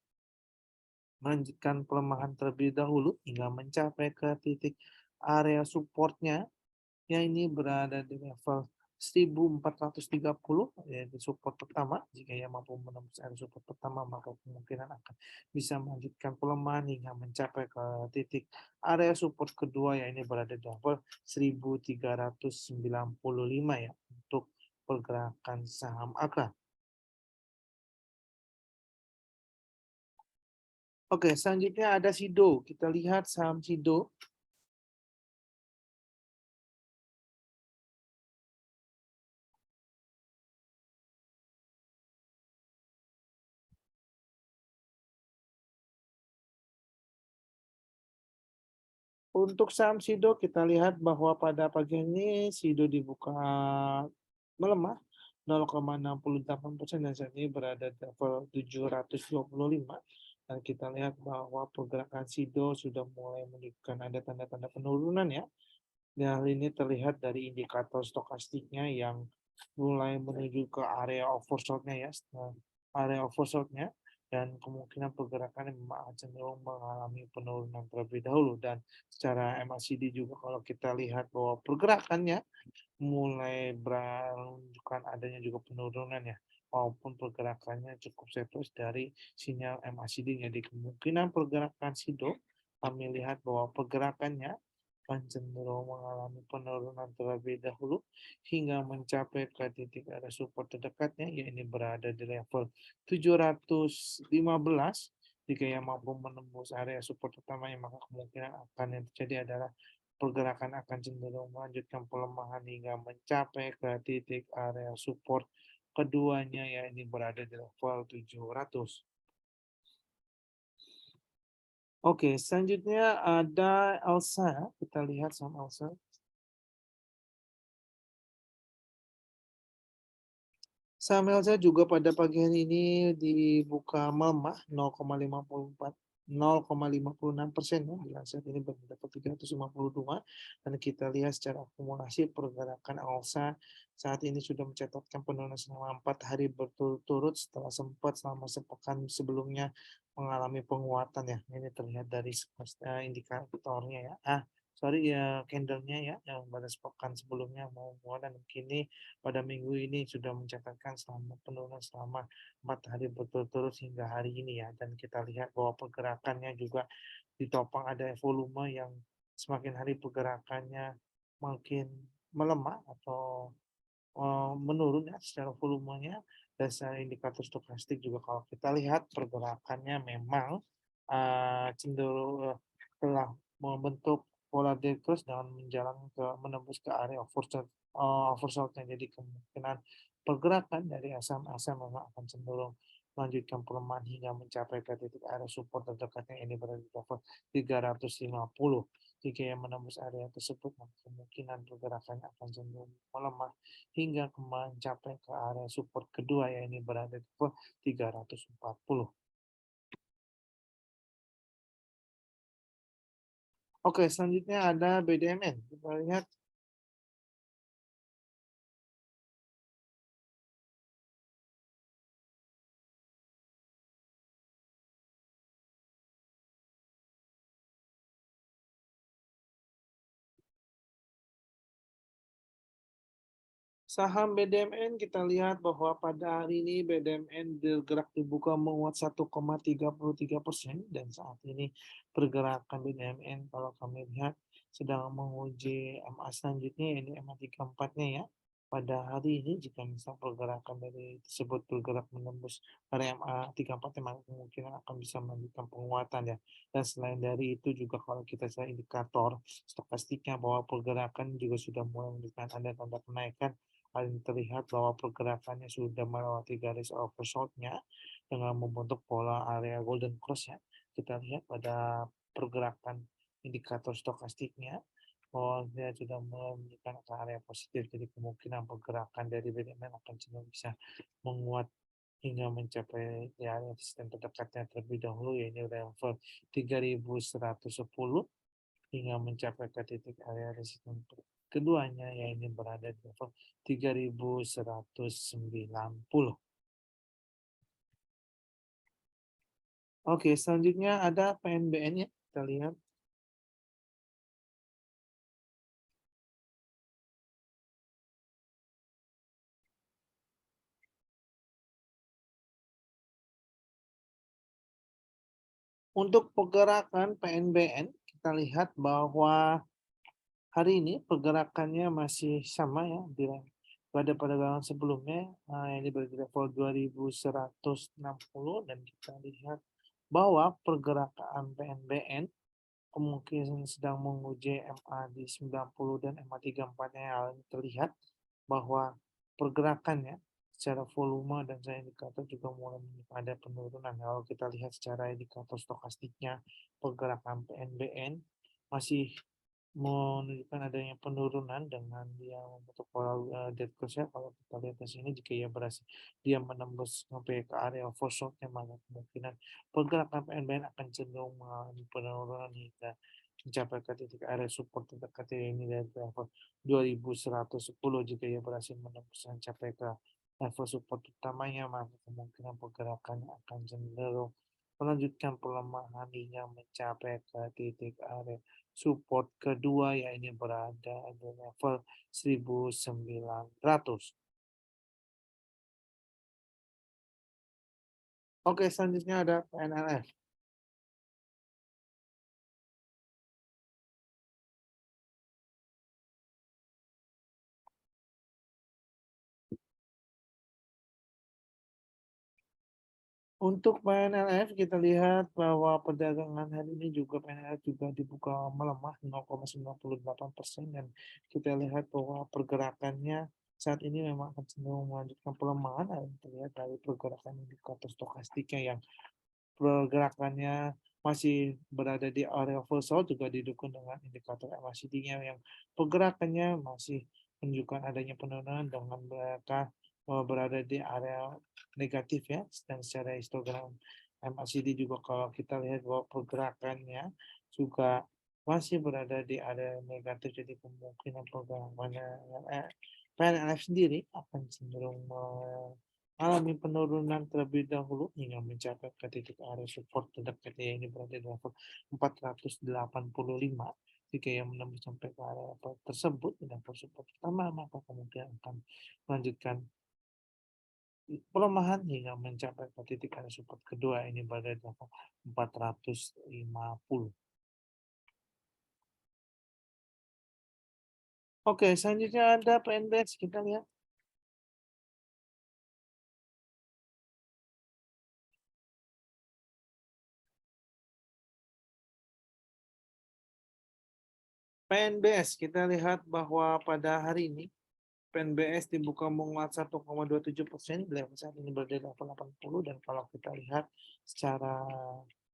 melanjutkan pelemahan terlebih dahulu hingga mencapai ke titik area supportnya yang ini berada di level 1430, yaitu support pertama. Jika ia mampu menembus area support pertama, maka kemungkinan akan bisa melanjutkan pelemahan hingga mencapai ke titik area support kedua, yang ini berada di level 1395 ya, untuk pergerakan saham AKA. Oke, selanjutnya ada SIDO. Kita lihat saham SIDO. Untuk saham SIDO kita lihat bahwa pada pagi ini SIDO dibuka melemah 0,68% dan saat ini berada di level 725. Dan kita lihat bahwa pergerakan SIDO sudah mulai menunjukkan ada tanda-tanda penurunan ya. Dan hal ini terlihat dari indikator stokastiknya yang mulai menuju ke area oversold-nya ya, area oversold-nya, dan kemungkinan pergerakan yang memang cenderung mengalami penurunan terlebih dahulu. Dan secara MACD juga kalau kita lihat bahwa pergerakannya mulai menunjukkan adanya juga penurunan ya, maupun pergerakannya cukup sideways dari sinyal MACD-nya. Di kemungkinan pergerakan SIDO, kami lihat bahwa pergerakannya akan cenderung mengalami penurunan terlebih dahulu hingga mencapai ke titik area support terdekatnya, yaitu berada di level 715. Jika yang mampu menembus area support utamanya, maka kemungkinan akan yang terjadi adalah pergerakan akan cenderung melanjutkan pelemahan hingga mencapai ke titik area support keduanya, yaitu berada di level 700. Oke, selanjutnya ada Elsa. Kita lihat saham Elsa. Saham Elsa juga pada pagi hari ini dibuka melemah 0,56% ya, dan saat ini berada di 352. Dan kita lihat secara akumulasi pergerakan Elsa saat ini sudah mencatatkan penurunan selama 4 hari berturut-turut setelah sempat selama sepekan sebelumnya mengalami penguatan ya. Ini terlihat dari indikatornya ya. Candle-nya ya, yang pada sepekan sebelumnya mau menguat, dan kini pada minggu ini sudah mencatatkan penurunan selama 4 hari berturut-turut hingga hari ini ya. Dan kita lihat bahwa pergerakannya juga ditopang ada volume yang semakin hari pergerakannya makin melemah atau menurun ya secara volumenya. Dan secara indikator stokastik juga kalau kita lihat pergerakannya memang cenderung telah membentuk pola terus dengan menembus ke area oversold-nya. Jadi kemungkinan pergerakan dari saham memang akan cenderung melanjutkan pelemahan hingga mencapai ke titik area support terdekatnya, ini berada di level 350. Jika yang menembus area tersebut, maka kemungkinan pergerakannya akan cenderung melemah hingga mencapai ke area support kedua, yaitu berada di level 340. Oke, selanjutnya ada BDMN. Kita lihat saham BDMN. Kita lihat bahwa pada hari ini BDMN bergerak dibuka menguat 1,33%, dan saat ini pergerakan BDMN kalau kami lihat sedang menguji MA selanjutnya, ini MA 34-nya ya. Pada hari ini jika misal pergerakan dari tersebut bergerak menembus area MA 34, maka kemungkinan akan bisa melanjutkan penguatan ya. Dan selain dari itu juga kalau kita lihat indikator stokastiknya bahwa pergerakan juga sudah mulai menunjukkan ada tanda kenaikan. Paling terlihat bahwa pergerakannya sudah melewati garis oversold-nya dengan membentuk pola area golden cross ya. Kita lihat pada pergerakan indikator stokastiknya bahwa dia sudah menunjukkan ke area positif. Jadi kemungkinan pergerakan dari BDMN akan cenderung bisa menguat hingga mencapai di area resisten terdekatnya terlebih dahulu, yaitu level 3110, hingga mencapai ke titik area resisten keduanya, yaitu berada di level 3190. Oke, selanjutnya ada PNBN ya. Kita lihat. Untuk pergerakan PNBN, kita lihat bahwa hari ini pergerakannya masih sama ya pada perdagangan sebelumnya, ini berada di level 2160 dan kita lihat bahwa pergerakan PNBN kemungkinan sedang menguji MA di 90 dan MA 34-nya yang terlihat bahwa pergerakannya secara volume dan secara indikator juga mulai ada penurunan. Kalau kita lihat secara indikator stokastiknya, pergerakan PNBN masih menunjukkan adanya penurunan dengan dia membentuk pola dead cross ya. Kalau kita lihat di sini jika dia menembus sampai ke area overshotnya, maka kemungkinan pergerakan PNBN akan cenderung mengalami penurunan hingga mencapai ke titik area support terdekat ini dari level 2110. Jika ia berhasil menembus dan mencapai ke level support utamanya, maka kemungkinan pergerakannya akan cenderung melanjutkan pelemahan hingga mencapai ke titik area support kedua, ya ini berada di level 1900. Oke, selanjutnya ada PNLF. Untuk PNLF kita lihat bahwa perdagangan hari ini juga PNLF juga dibuka melemah 0,98% dan kita lihat bahwa pergerakannya saat ini memang akan cenderung melanjutkan pelemahan yang terlihat dari pergerakan indikator stokastiknya yang pergerakannya masih berada di area oversold juga didukung dengan indikator MACD-nya yang pergerakannya masih menunjukkan adanya penurunan dengan mereka berada di area negatif ya, dan secara histogram MACD juga kalau kita lihat bahwa pergerakannya juga masih berada di area negatif, jadi kemungkinan pergerakannya PNLF sendiri akan cenderung alami penurunan terlebih dahulu hingga mencapai ke titik area support terdekat yang ini berada di level 485. Jika yang menembus sampai ke area tersebut di level support pertama, maka kemungkinan akan melanjutkan pelemahan hingga mencapai ke titik area support kedua, ini berada di level 450. Oke, selanjutnya ada PNBS, kita lihat. PNBS, kita lihat bahwa pada hari ini PNBS dibuka menguat 1,27%, level saat ini berada di level 80, dan kalau kita lihat secara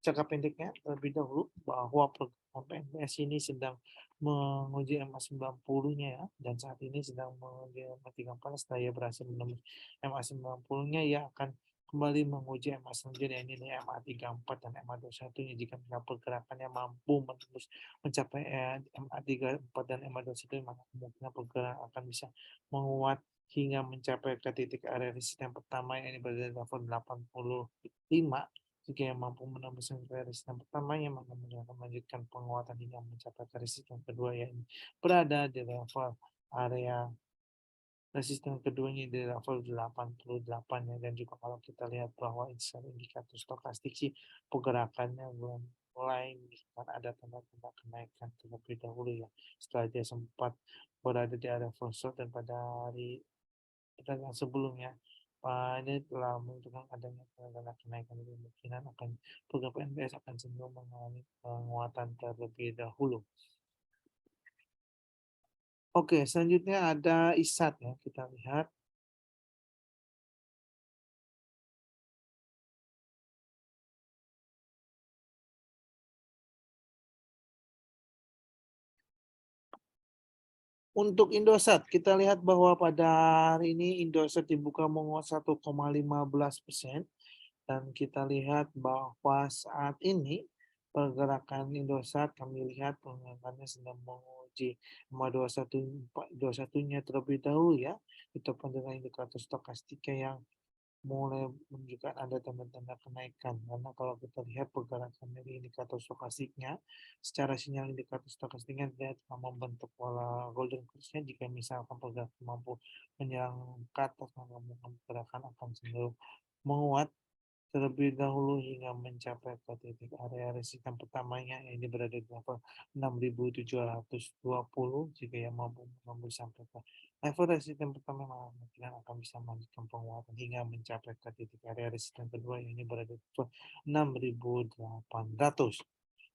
jangka pendeknya terlebih dahulu bahwa program PNBS ini sedang menguji MA 90-nya ya, dan saat ini sedang menguji MA 34 setelah ia berhasil menembus MA 90-nya, ia akan kembali menguji MA selanjutnya ini MA 34 dan MA 21-nya. Jika pergerakannya mampu menembus mencapai MA 34 dan MA 21, maka kemungkinan pergerakan akan bisa menguat hingga mencapai ke titik area resisten pertama yang ini berada di level 85. Jika yang mampu menembus resisten pertamanya, maka akan melanjutkan penguatan hingga mencapai ke resisten kedua yang berada di level area resisten keduanya di level 88 ya. Dan juga kalau kita lihat bahwa indikator stokastik sih pergerakannya belum mulai menunjukkan ada tanda-tanda kenaikan terlebih dahulu ya, setelah dia sempat berada di area oversold dan pada hari perdagangan sebelumnya ini telah menunjukkan adanya tanda kenaikan, kemungkinan akan program PNBS akan cenderung mengalami penguatan terlebih dahulu. Oke, selanjutnya ada ISAT ya, kita lihat. Untuk Indosat, kita lihat bahwa pada hari ini Indosat dibuka menguat 1,15%, dan kita lihat bahwa saat ini pergerakan Indosat kami lihat pergerakannya sedang menguji 21-nya terlebih dahulu ya, itu dengan indikator stokastiknya yang mulai menunjukkan ada tanda-tanda kenaikan, karena kalau kita lihat pergerakan dari indikator stokastiknya secara sinyal indikator stokastiknya dia telah membentuk pola golden cross-nya. Jika misalkan pergerakan mampu menyerang ke atas, maka pergerakan akan cenderung menguat terlebih dahulu hingga mencapai ke titik area resisten pertamanya yang ini berada di level 6.720 jika yang mampu menembus sampai ke level resisten pertama maka kemungkinan akan bisa melanjutkan penguatan hingga mencapai ke titik area resisten kedua yang ini berada di level 6.800.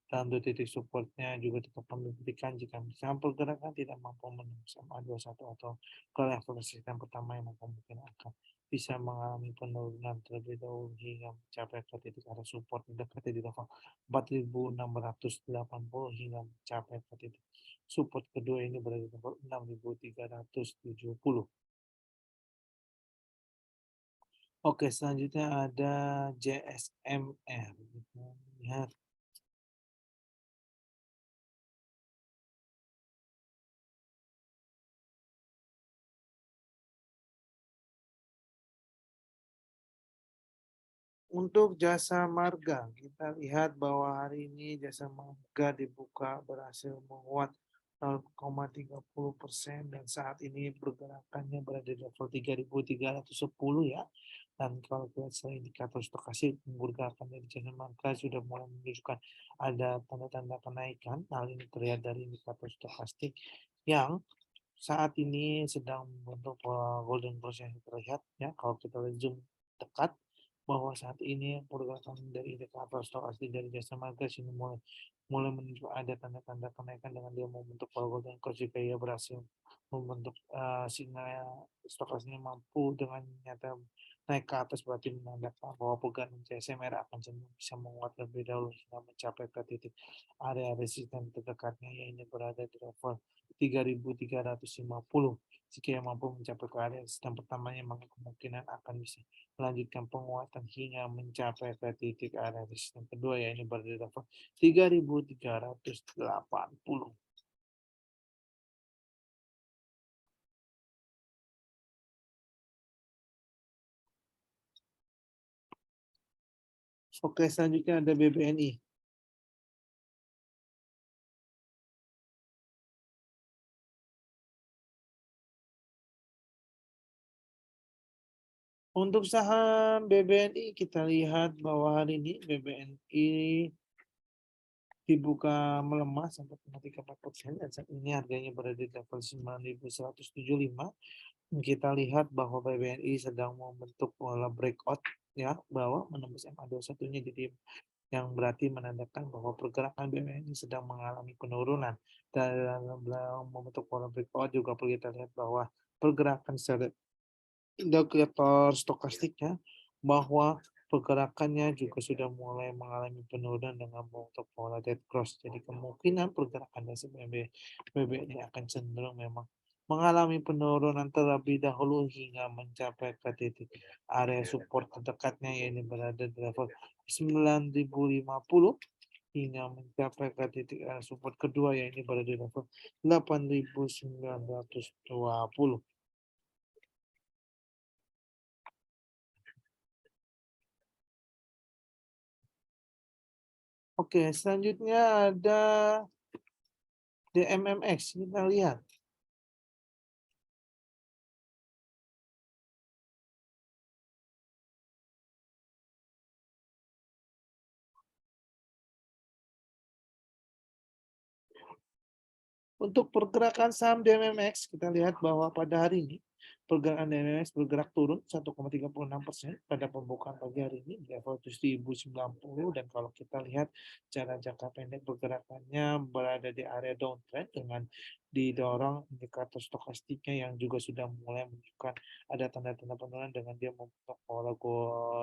Dan untuk titik supportnya juga tetap perlu diberikan jika misalnya pergerakan tidak mampu menembus MA21 atau ke level resisten pertama yang mungkin akan bisa mengalami penurunan terlebih dahulu hingga mencapai ke titik area support dekat di level 4.680 hingga mencapai ke titik support kedua ini berada di level 6.370. Oke, selanjutnya ada JSMR. Kita lihat untuk jasa marga, kita lihat bahwa hari ini jasa marga dibuka berhasil menguat 0,30% dan saat ini pergerakannya berada di level 3.310 ya. Dan kalau kita lihat indikator stokastik pergerakan dari jasa marga sudah mulai menunjukkan ada tanda-tanda kenaikan. Hal ini terlihat dari indikator stokastik yang saat ini sedang membentuk golden cross yang terlihat ya. Kalau kita lihat zoom dekat bahwa saat ini pergerakan dari indikator stokastik dari jasa marga sini mulai menunjukkan ada tanda-tanda kenaikan dengan dia membentuk golden cross jika ia berhasil membentuk sinyal stokastiknya mampu dengan nyata naik ke atas berarti menandakan bahwa pegangan CSMR akan cenderung bisa menguat lebih dahulu hingga mencapai ke titik area resisten terdekatnya yang ini berada di level 3.350. Jika yang mampu mencapai ke area resisten pertamanya maka kemungkinan akan bisa melanjutkan penguatan hingga mencapai ke titik area resisten kedua ya ini berada di level 3.380. Oke, selanjutnya ada BBNI. Untuk saham BBNI kita lihat bahwa hari ini BBNI dibuka melemah sampai 0,34% dan saat ini harganya berada di level 9.175. Kita lihat bahwa BBNI sedang membentuk pola breakout ya bahwa menembus MA21-nya jadi yang berarti menandakan bahwa pergerakan BBNI sedang mengalami penurunan. Dalam membentuk pola breakout juga perlu kita lihat bahwa pergerakan secara indikator stokastiknya bahwa pergerakannya juga sudah mulai mengalami penurunan dengan membentuk pola dead cross. Jadi kemungkinan pergerakan dasar BBNI akan cenderung memang mengalami penurunan terlebih dahulu hingga mencapai ke titik area support terdekatnya yang berada di level 9.050 hingga mencapai ke titik area support kedua yang ini berada di level 8.920. Oke, selanjutnya ada DMMX. Kita lihat. Untuk pergerakan saham DMMX, kita lihat bahwa pada hari ini pergerakan DMMX bergerak turun 1,36% pada pembukaan pagi hari ini di level 7.090 dan kalau kita lihat cara jangka pendek pergerakannya berada di area downtrend dengan didorong indikator stokastiknya yang juga sudah mulai menunjukkan ada tanda-tanda penurunan dengan dia membentuk pola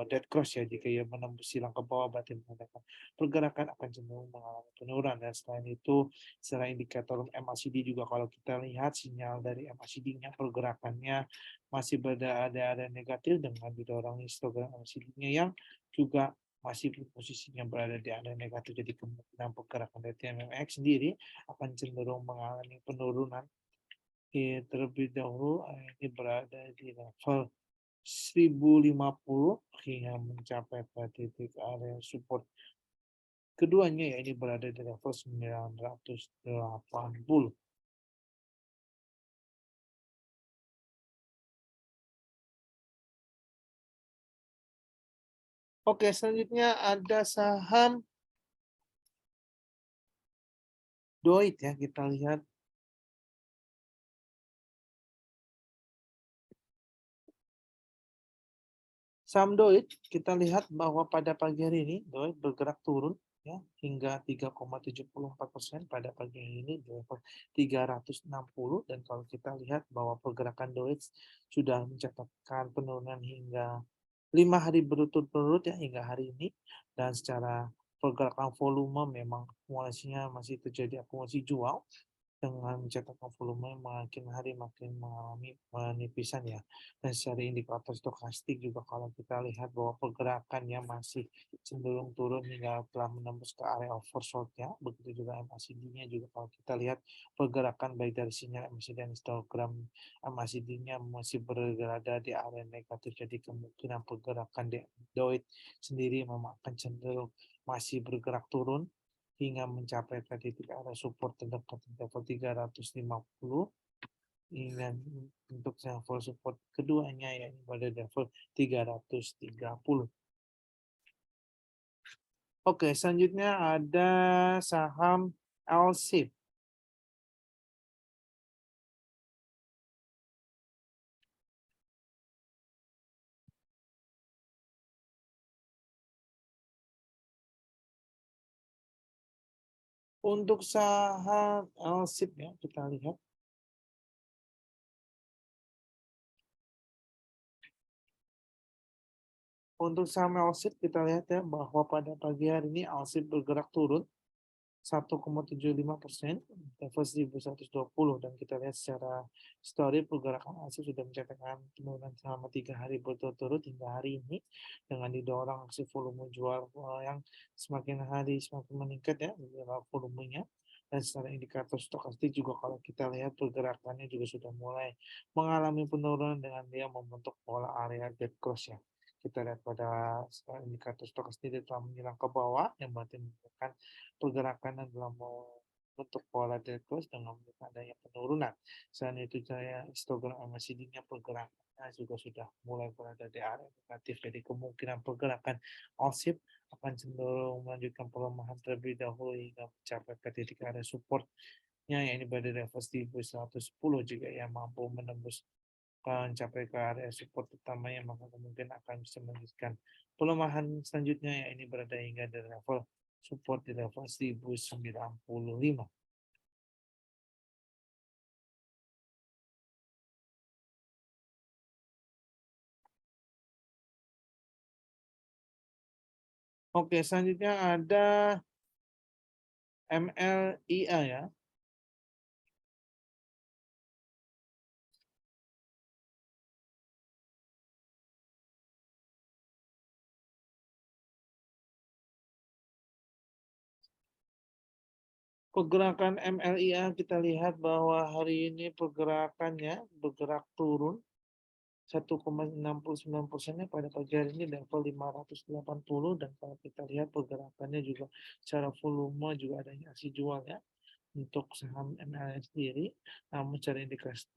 dead cross ya jika ia menembus silang ke bawah berarti menandakan pergerakan akan cenderung mengalami penurunan dan selain itu secara indikator MACD juga kalau kita lihat sinyal dari MACD-nya pergerakannya masih ada negatif dengan didorong histogram MACD-nya yang juga masih posisinya berada di area negatif. Jadi kemungkinan pergerakan dari TMMX sendiri akan cenderung mengalami penurunan terlebih dahulu ini berada di level 1050 hingga mencapai ke titik area support keduanya ya ini berada di level 980. Oke, selanjutnya ada saham Doit ya, kita lihat. Saham Doit, kita lihat bahwa pada pagi hari ini Doit bergerak turun ya hingga 3,74% pada pagi hari ini di level 360, dan kalau kita lihat bahwa pergerakan Doit sudah mencatatkan penurunan hingga 5 hari berturut-turut ya hingga hari ini, dan secara pergerakan volume memang akumulasinya masih terjadi akumulasi jual dengan mencetakkan volume makin hari makin mengalami penipisan ya. Dan secara indikator stokastik juga kalau kita lihat bahwa pergerakannya masih cenderung turun hingga telah menembus ke area oversold ya. Begitu juga MACD-nya juga kalau kita lihat pergerakan baik dari sinyal MACD dan histogram MACD-nya masih berada di area negatif. Jadi kemungkinan pergerakan Doit sendiri memang akan cenderung masih bergerak turun hingga mencapai ke titik area support terdekat di level 350, dan untuk level support keduanya yaitu pada level 330. Oke, selanjutnya ada saham LSIP. Untuk saham LSIP ya, kita lihat. Untuk saham LSIP kita lihat ya bahwa pada pagi hari ini LSIP bergerak turun 1,75%, level 1120, dan kita lihat secara histori pergerakan aksi sudah mencatatkan penurunan selama 3 hari berturut-turut hingga hari ini dengan didorong aksi volume jual yang semakin hari semakin meningkat ya volumenya, dan secara indikator stokastik juga kalau kita lihat pergerakannya juga sudah mulai mengalami penurunan dengan dia membentuk pola area dead cross ya. Kita lihat pada indikator stokastik telah menyilang ke bawah yang berarti menunjukkan pergerakan dalam bentuk pola delta dengan adanya penurunan. Selain itu saya histogram MACD-nya pergerakannya juga sudah mulai berada di area negatif. Jadi kemungkinan pergerakan OSIP akan cenderung melanjutkan pelemahan terlebih dahulu hingga mencapai ke titik area supportnya yang ini pada level 1110. Jika yang mampu menembus mencapai ke area support utamanya, maka kemungkinan akan bisa melanjutkan pelemahan selanjutnya yang ini berada hingga di level support di level 1095. Oke, selanjutnya ada MLIA ya. Pergerakan MLIA kita lihat bahwa hari ini pergerakannya bergerak turun 1,69%-nya pada pagi hari ini level 580, dan kalau kita lihat pergerakannya juga secara volume juga adanya aksi jual ya untuk saham MLM sendiri, namun secara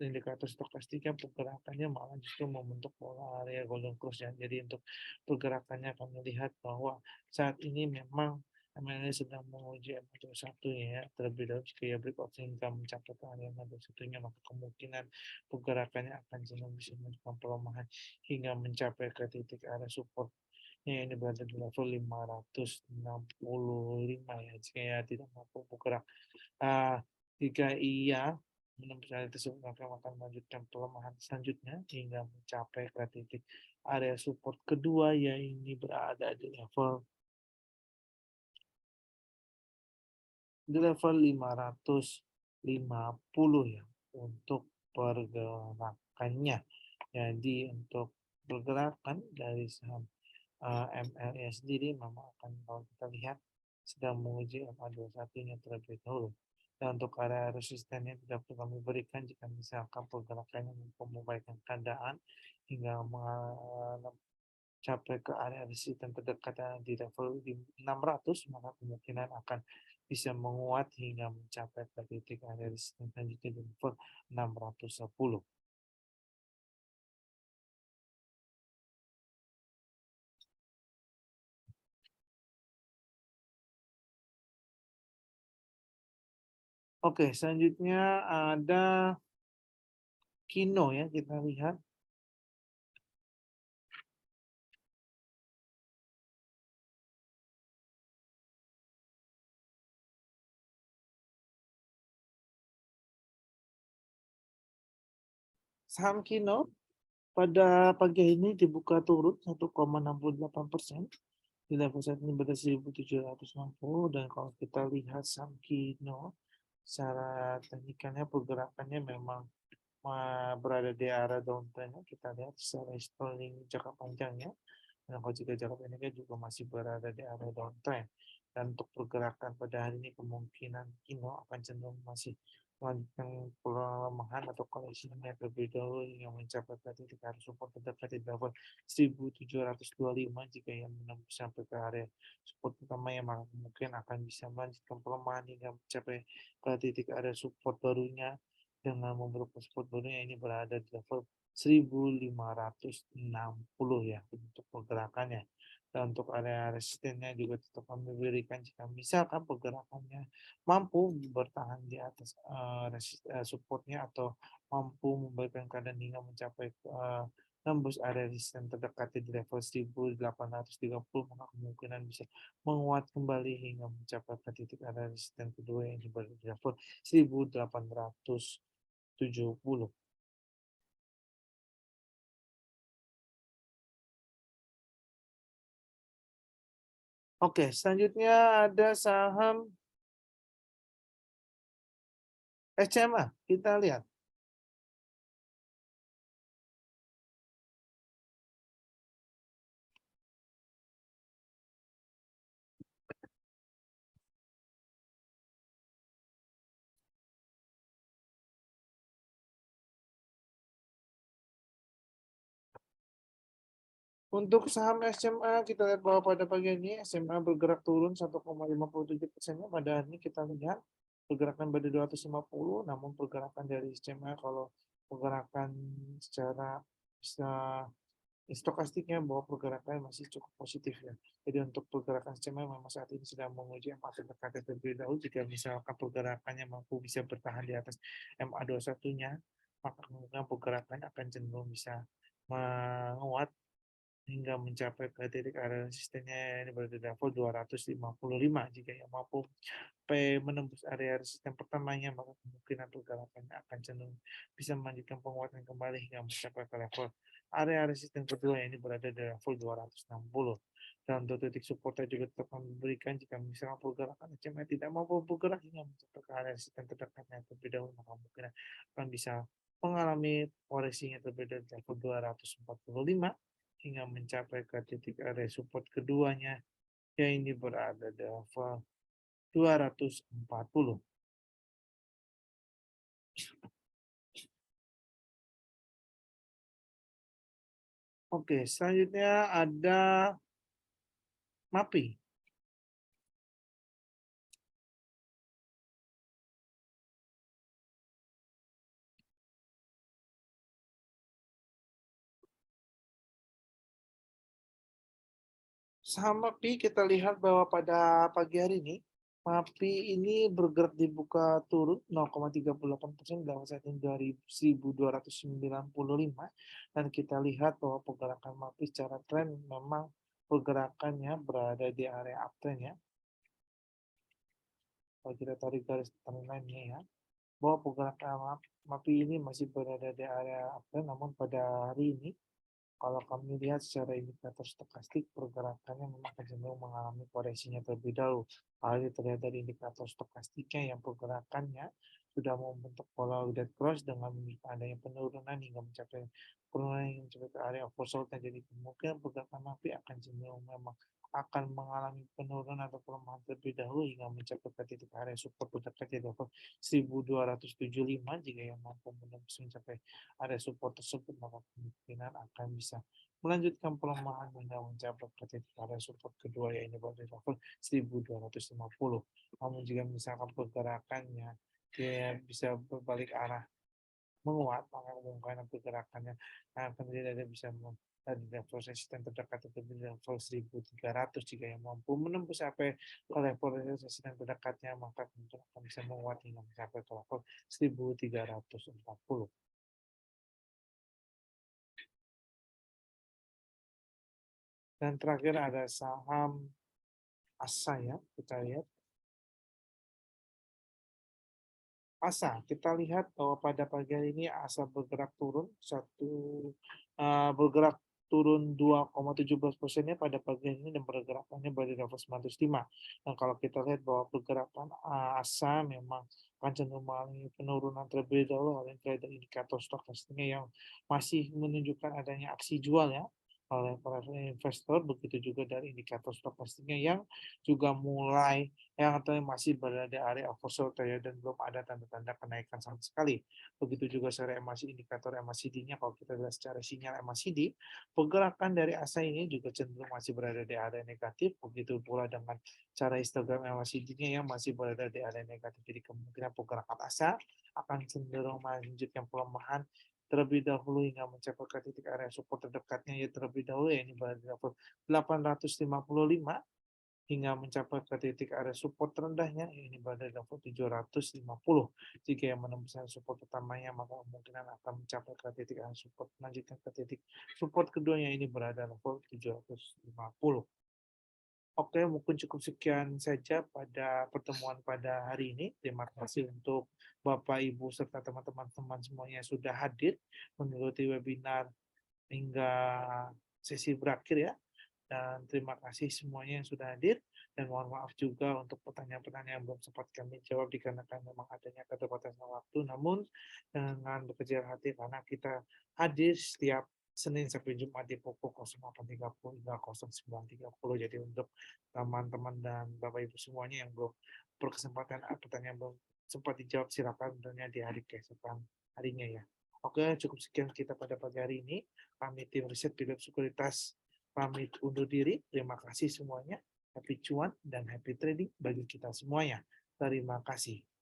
indikator stokastiknya pergerakannya malah justru membentuk pola area golden cross ya. Jadi untuk pergerakannya akan melihat bahwa saat ini memang MLM sedang menguji MA21 ya, terlebih dahulu jika ya break out hingga mencapai area MA21-nya, maka kemungkinan pergerakannya akan cenderung bisa melakukan pelemahan hingga mencapai ke titik area support ini berada di level 565 ya, jika ya tidak mampu bergerak. Jika iya menembus area tersebut, maka akan melanjutkan pelemahan selanjutnya hingga mencapai ke titik area support kedua yang ini berada di level 550 ya untuk pergerakannya. Jadi untuk pergerakan dari saham MLE sendiri memang akan, kalau kita lihat, sedang menguji MA21-nya terlebih dahulu. Dan untuk area resisten yang tidak perlu kami berikan jika misalkan pergerakannya memperbaikkan keadaan hingga mencapai ke area resisten terdekat di level 600, maka kemungkinan akan bisa menguat hingga mencapai ke titik area resisten selanjutnya di level 610. Oke, selanjutnya ada Kino ya, kita lihat. Saham Kino pada pagi ini dibuka turun 1,68% di level saat ini berada 1760, dan kalau kita lihat saham Kino secara teknikalnya pergerakannya memang berada di arah downtrend. Kita lihat secara historing jangka panjangnya, dan kalau jika jangka pendeknya juga masih berada di area downtrend. Dan untuk pergerakan pada hari ini kemungkinan Kino akan cenderung masih melanjutkan pelemahan atau koleksinya terlebih dahulu yang mencapai ke titik area support terdekat di level 1725. Jika yang menembus sampai ke area support utama, yang maka mungkin akan bisa melanjutkan pelemahan hingga mencapai ke titik area support barunya dengan membentuk support barunya ini berada di level 1560 ya untuk pergerakannya. Dan untuk area resistennya juga tetap kami berikan jika misalkan pergerakannya mampu bertahan di atas supportnya atau mampu memberikan keadaan hingga mencapai tembus area resisten terdekat di level 1830, maka kemungkinan bisa menguat kembali hingga mencapai ke titik area resisten kedua yang berada di level 1870. Oke, selanjutnya ada saham SMA. Kita lihat. Untuk saham SMA, kita lihat bahwa pada pagi ini SMA bergerak turun 1,57%-nya. Pada hari ini kita lihat pergerakan pada 250, namun pergerakan dari SMA kalau pergerakan secara stokastiknya bahwa pergerakan masih cukup positif ya. Jadi untuk pergerakan SMA memang saat ini sedang menguji MA terdekat terlebih dahulu. Jika misalkan pergerakannya mampu bisa bertahan di atas MA21-nya, maka kemungkinan pergerakan akan cenderung bisa menguat hingga mencapai ke titik area resistennya ini berada di level 255. Jika yang mampu menembus area resisten pertamanya, maka kemungkinan pergerakannya akan cenderung bisa melanjutkan penguatan kembali hingga mencapai ke level area resisten kedua yang ini berada di level 260. Dan untuk titik supportnya juga tetap kami berikan jika misalnya pergerakan SMA tidak mampu bergerak hingga mencapai ke area resisten terdekatnya terlebih dahulu, maka kemungkinan akan bisa mengalami koreksinya terlebih dari level 245 hingga mencapai ke titik area support keduanya yang ini berada di level 240. Oke, selanjutnya ada MAPI. Saham MAPI kita lihat bahwa pada pagi hari ini MAPI ini bergerak dibuka turun 0,38% dalam saat ini dari 1295, dan kita lihat bahwa pergerakan MAPI secara tren memang pergerakannya berada di area uptrend ya. Kalau kita tarik garis trendline-nya ya, bahwa pergerakan MAPI ini masih berada di area uptrend, namun pada hari ini kalau kami lihat secara indikator stokastik, pergerakannya memang cenderung mengalami koreksinya terlebih dahulu. Hal ini terlihat dari indikator stokastiknya yang pergerakannya sudah membentuk pola dead cross dengan adanya penurunan hingga mencapai ke area oversold. Jadi kemungkinan pergerakan MAPI akan cenderung memang akan mengalami penurunan atau pelemahan terlebih dahulu hingga mencapai ke titik area support terdekat di level 1275. Jika yang mampu menembus mencapai area support tersebut, maka kemungkinan akan bisa melanjutkan pelemahan hingga mencapai ke titik area support kedua yaitu pada level 1250. Namun jika misalkan pergerakannya dia bisa berbalik arah menguat, maka kemungkinan pergerakannya akan tidak bisa dan level resisten terdekat itu di level 1300. Jika yang mampu menembus sampai ke level resisten terdekatnya, maka kemudian akan bisa menguat hingga mencapai ke level 1340. Dan terakhir ada saham ASA ya, kita lihat. ASA, kita lihat bahwa pada pagi hari ini ASA bergerak turun bergerak turun 2,17%-nya pada pagi hari ini dan pergerakannya berada di level 905. Dan kalau kita lihat bahwa pergerakan ASA memang akan cenderung mengalami penurunan terlebih dahulu oleh trader indikator stokastiknya yang masih menunjukkan adanya aksi jual ya oleh para investor, begitu juga dari indikator stokastiknya yang juga mulai yang katanya masih berada di area oversold ya, dan belum ada tanda-tanda kenaikan sama sekali. Begitu juga secara MACD, indikator MACD-nya kalau kita lihat secara sinyal MACD, pergerakan dari ASA ini juga cenderung masih berada di area negatif, begitu pula dengan cara histogram MACD-nya yang masih berada di area negatif. Jadi kemungkinan pergerakan ASA akan cenderung melanjutkan pelemahan terlebih dahulu hingga mencapai ke titik area support terdekatnya ya terlebih dahulu ya ini berada di level 855 hingga mencapai ke titik area support terendahnya ini berada di level 750. Jika yang menembus support utamanya maka kemungkinan akan mencapai ke titik area support, melanjutkan ke titik support keduanya ini berada di level 750. Oke, mungkin cukup sekian saja pada pertemuan pada hari ini. Terima kasih untuk Bapak, Ibu, serta teman-teman semuanya yang sudah hadir mengikuti webinar hingga sesi berakhir ya. Dan terima kasih semuanya yang sudah hadir. Dan mohon maaf juga untuk pertanyaan-pertanyaan yang belum sempat kami jawab dikarenakan memang adanya keterbatasan waktu. Namun dengan berkecil hati karena kita hadir setiap Senin sampai Jumat di pukul 08.30 hingga 09.30. Jadi untuk teman-teman dan Bapak Ibu semuanya yang belum berkesempatan pertanyaan belum sempat dijawab, silakan tentunya di hari keesokan harinya ya. Oke, cukup sekian kita pada pagi hari ini. Kami tim riset Philips Sekuritas pamit undur diri. Terima kasih semuanya. Happy cuan dan happy trading bagi kita semuanya. Terima kasih.